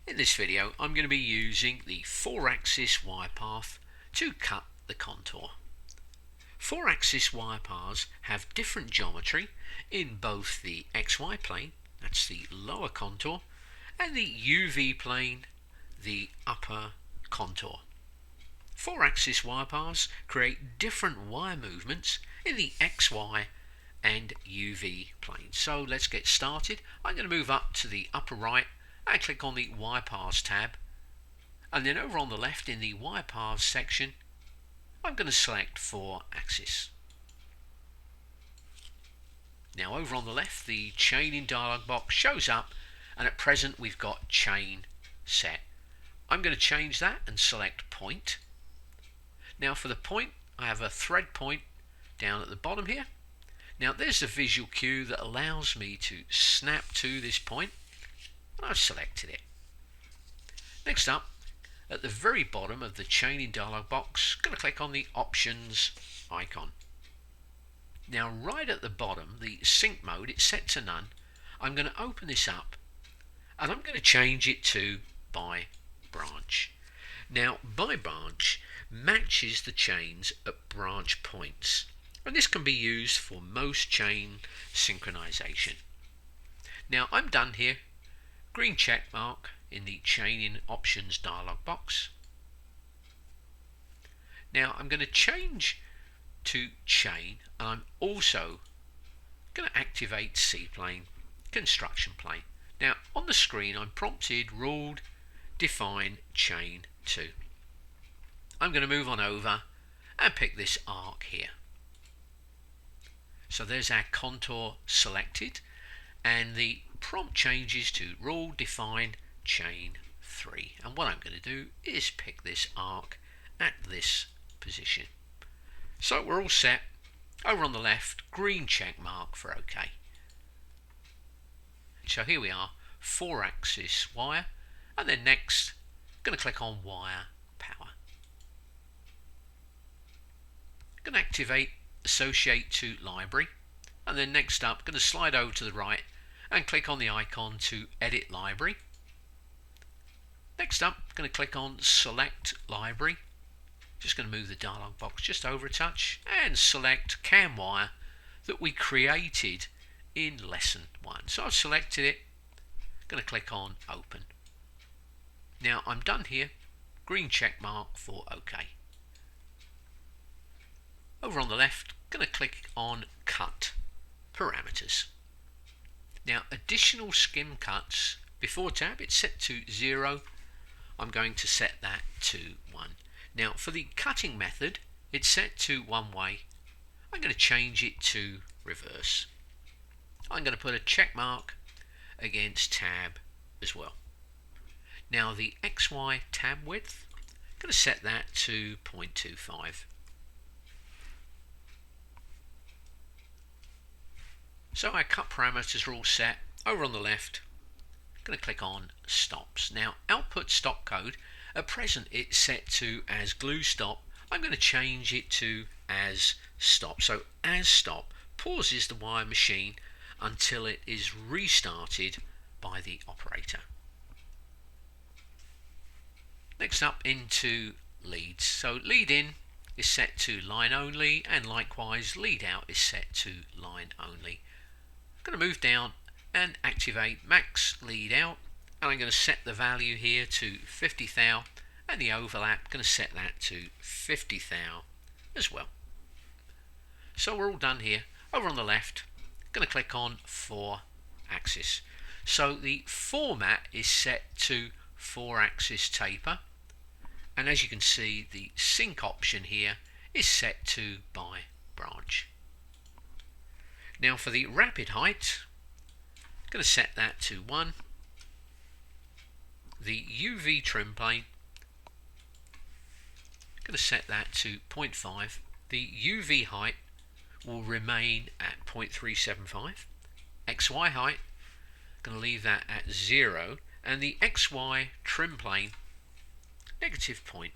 In this video I'm going to be using the 4-axis wire path to cut the contour. 4-axis wire paths have different geometry in both the XY plane, that's the lower contour, and the UV plane, the upper contour. 4-axis wire paths create different wire movements in the XY and UV planes. So let's get started. I'm going to move up to the upper right and click on the Wire Paths tab, and then over on the left in the Wire Paths section I'm going to select 4-axis. Now over on the left the chaining dialog box shows up, and at present we've got chain set. I'm going to change that and select point. Now for the point I have a thread point down at the bottom here. Now there's a visual cue that allows me to snap to this point, and I've selected it. Next up, at the very bottom of the chaining dialog box, I'm going to click on the options icon. Now right at the bottom, the sync mode, it's set to none. I'm going to open this up and I'm going to change it to by branch. Now by branch matches the chains at branch points, and this can be used for most chain synchronization. Now I'm done here. Green check mark in the chaining options dialog box. Now I'm going to change to chain, and I'm also going to activate C-plane, construction plane. Now on the screen I'm prompted ruled define chain 2. I'm going to move on over and pick this arc here. So there's our contour selected, and the prompt changes to rule define chain 3, and what I'm going to do is pick this arc at this position. So we're all set. Over on the left, green check mark for OK. So here we are, 4-axis wire, and then next I'm going to click on wire power. I'm going to activate associate to library, and then next up I'm going to slide over to the right and click on the icon to edit library. Next up I'm going to click on select library. Just going to move the dialog box just over a touch and select cam wire that we created in lesson 1. So I've selected it, going to click on open. Now I'm done here, green check mark for OK. Over on the left, going to click on cut parameters. Now additional skim cuts before tab, it's set to 0. I'm going to set that to 1. Now for the cutting method, it's set to one way. I'm going to change it to reverse. I'm going to put a check mark against tab as well. Now the XY tab width, I'm going to set that to 0.25. So our cut parameters are all set. Over on the left, I'm going to click on stops. Now output stop code, at present it's set to as glue stop. I'm going to change it to as stop. So as stop pauses the wire machine until it is restarted by the operator. Next up into leads. So lead in is set to line only, and likewise lead out is set to line only. I'm going to move down and activate max lead out, and I'm going to set the value here to 50 thou, and the overlap, going to set that to 50 thou as well. So we're all done here. Over on the left, going to click on 4-axis. So the format is set to 4-axis taper, and as you can see the sync option here is set to by branch. Now for the rapid height, I'm going to set that to 1. The UV trim plane, I'm going to set that to 0.5. The UV height will remain at 0.375. XY height, I'm going to leave that at 0, and the XY trim plane -0.1.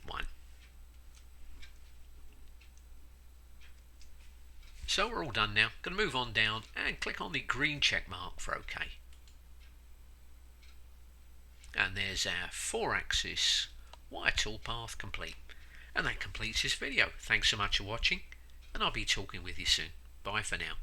So we're all done now. Going to move on down and click on the green check mark for OK. And And there's our 4-axis wire toolpath complete. And that completes this video. Thanks so much for watching, and I'll be talking with you soon. Bye for now.